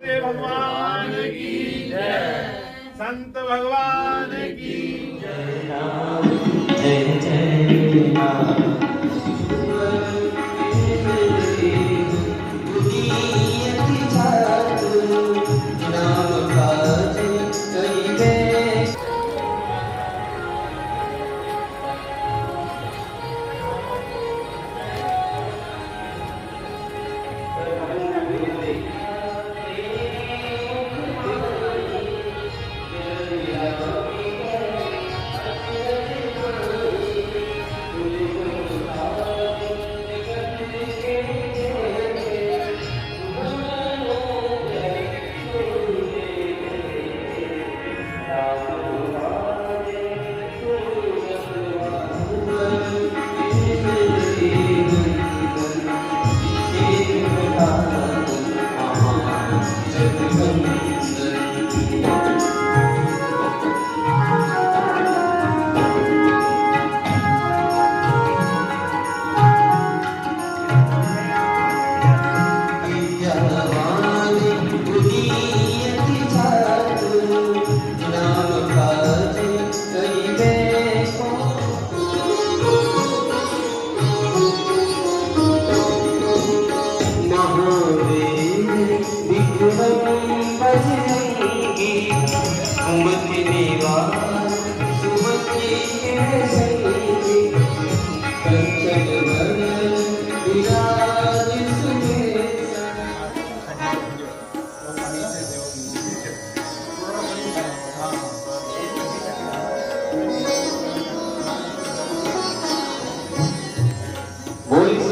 भगवान की जय, संत भगवान की जय जय राम।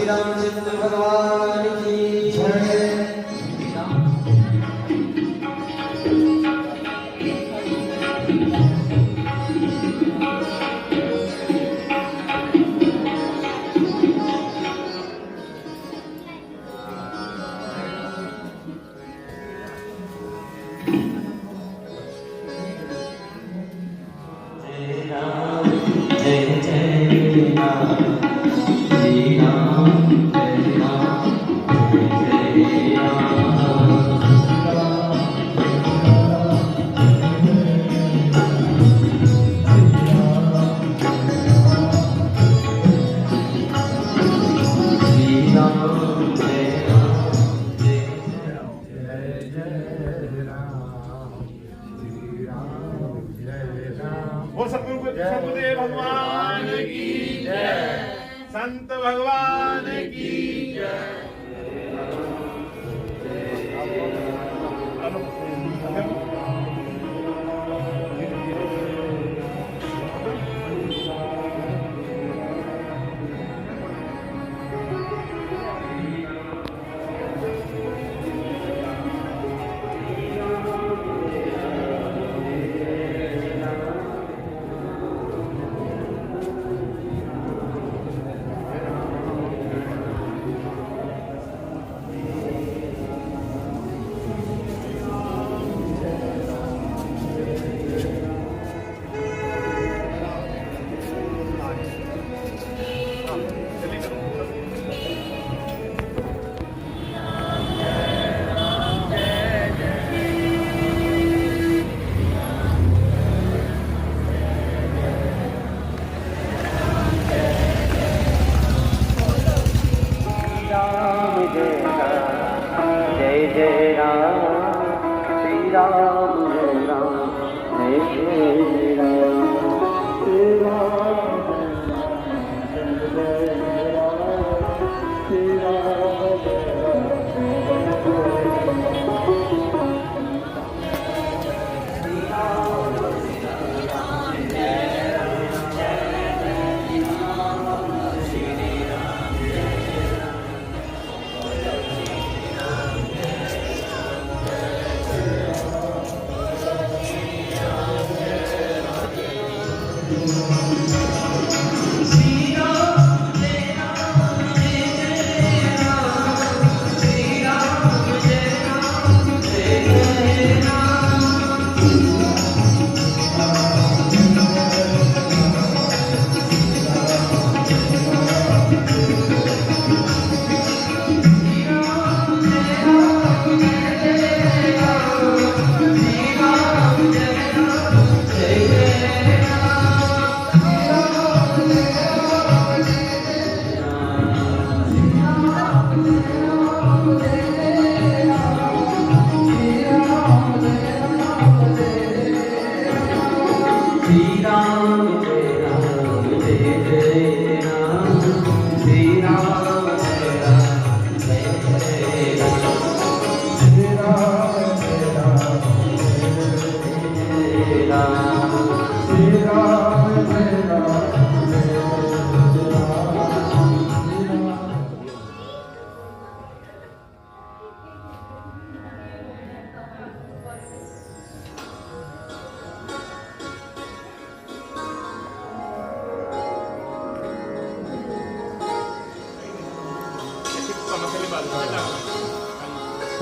रामचंद्र भगवान की जय। जय जय राम। सतगुरुदेव भगवान की जय, संत भगवान की जय। जय जय राम, श्री राम जय राम, जय जय राम, श्री राम जय राम, श्री राम जय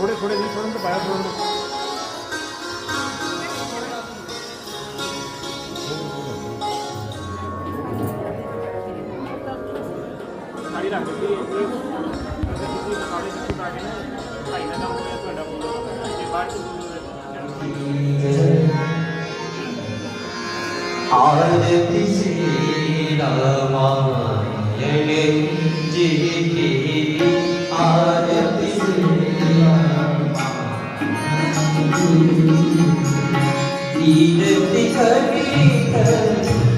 थोड़े थोड़े नहीं छोड़ो तो पाया छोड़ दो। साड़ी रख दी आरती श्री रामायण जी की आरती श्री कीर्ति करी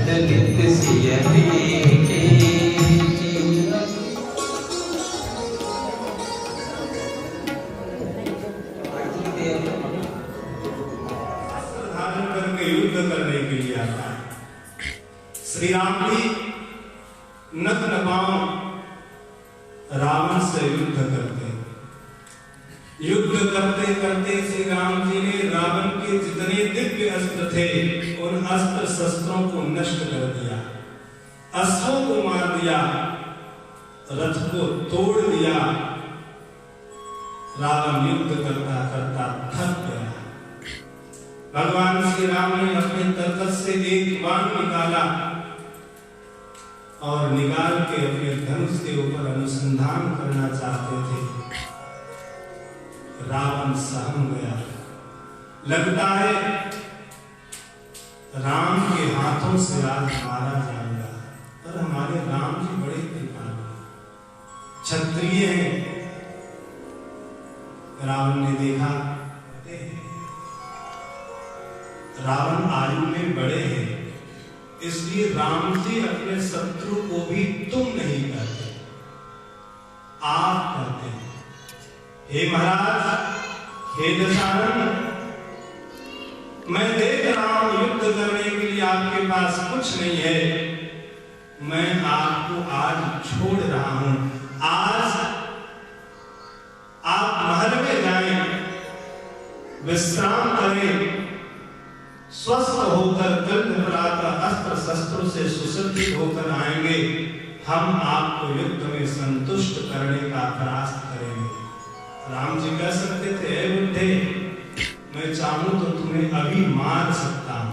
ललित सियरी के युद्ध करने के लिए आता है। श्री राम जी नग्न पांव रावण से युद्ध करते हैं। युद्ध करते करते श्री राम जी ने रावण के जितने दिव्य अस्त्र थे उन अस्त्र शस्त्रों को नष्ट कर दिया, अश्वों को मार दिया, रथ को तोड़ दिया। रावण युद्ध करता करता थक गया। भगवान श्री राम ने अपने तरकस से एक बाण निकाला और निकाल के अपने धनुष के ऊपर अनुसंधान करना चाहते थे। रावण सहम गया। लगता है राम के हाथों से आज मारा जाएगा। पर हमारे राम जी बड़े कृपालु क्षत्रिय हैं। रावण ने देखा रावण आयु में बड़े हैं, इसलिए राम जी अपने शत्रु को भी तुम नहीं कहते, आप कहते हैं। हे महाराज, हे दशानन, मैं देख रहा हूं युद्ध करने के लिए आपके पास कुछ नहीं है। मैं आपको आज छोड़ रहा हूं। आज आप महल में जाएं, विश्राम करें, स्वस्थ होकर कल प्रातः अस्त्र शस्त्रों से सुसज्जित होकर आएंगे। हम आपको युद्ध में संतुष्ट करने का प्रयास करेंगे। राम जी कह सकते थे, ऐ बुड्ढे, मैं चाहूं तो तुम्हें अभी मार सकता हूं,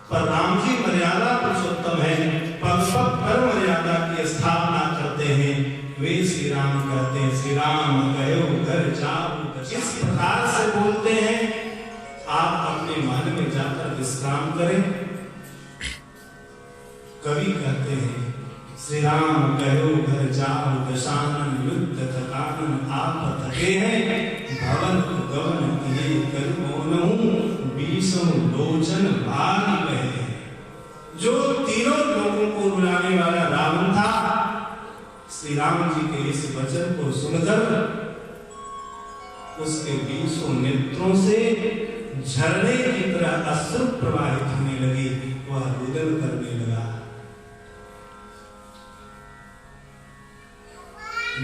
पर राम जी मर्यादा पुरुषोत्तम है, पग पग पर मर्यादा की स्थापना करते हैं। वे श्री राम कहते हैं, श्री राम कहो घर जाओ। इस प्रकार से बोलते हैं, आप अपने महल में जाकर विश्राम करें। कवि कहते हैं, श्री राम कहो घर जाओ, दशानन युद्ध थकानन आप थके हैं। भवन गवन किए करुणों, बीसों लोचन भाग कहे। जो तीनों लोगों को रुलाने वाला रावण था, श्री राम जी के इस वचन को सुनकर उसके बीसों नेत्रों से झरने की तरह अश्रु प्रवाहित होने लगी। वह रुदन करने लगा।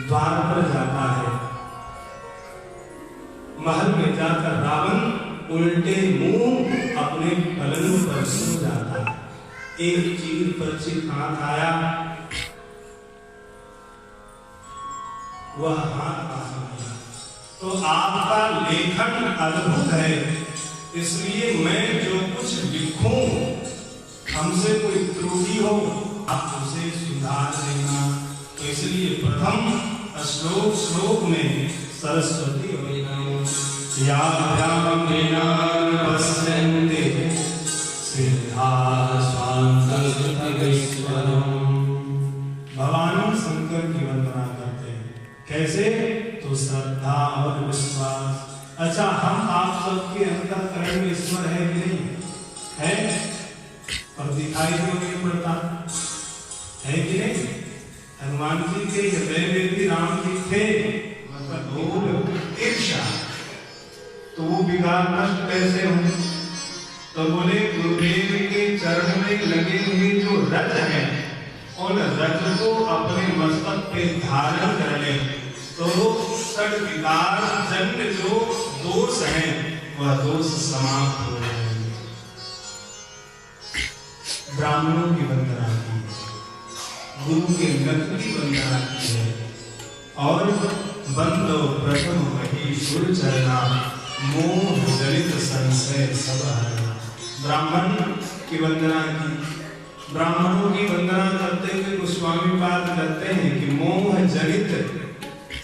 द्वार पर जाता है, महल में जाकर रावण उल्टे मुंह अपने पलंग पर सो जाता है। एक चीर परिचित हाथ आया, वह हाथ पास गया। तो आपका लेखन अद्भुत है, इसलिए मैं जो कुछ लिखूं, हमसे कोई त्रुटि हो आप उसे सुधार देना। तो इसलिए प्रथम श्लोक में सरस्वती भगवान शंकर की वंदना करते हैं। कैसे? तो श्रद्धा और विश्वास। अच्छा, हम आप सबके अंतःकरण में ईश्वर है कि नहीं है? और दिखाई क्यों नहीं पड़ता है कि नहीं? हनुमान जी के हृदय में भी राम जी थे, ईर्ष्या, तो वो विकार नष्ट कैसे होंगे? तो बोले गुरुदेव के चरण में लगे हुए जो रज हैं, उन रज को अपने मस्तक पे धारण कर ले, तो षड विकार जन्य जो दोष हैं वह दोष समाप्त हो जाएंगे। ब्राह्मणों की वंदना की, गुरु के नकली वंदना की है, और बंदो प्रथम महीशुर चरना मोह जनित संशय सब हरना। ब्राह्मण की वंदना की। ब्राह्मणों की वंदना करते हुए गोस्वामी पाद कहते हैं कि मोह जनित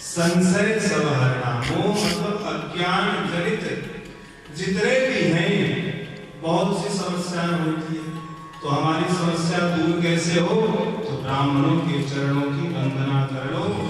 संशय सब हरना। मोह मतलब अज्ञान जनित जितने भी हैं, बहुत सी समस्याएं होती है, तो हमारी समस्या दूर कैसे हो? तो ब्राह्मणों के चरणों की वंदना कर लो।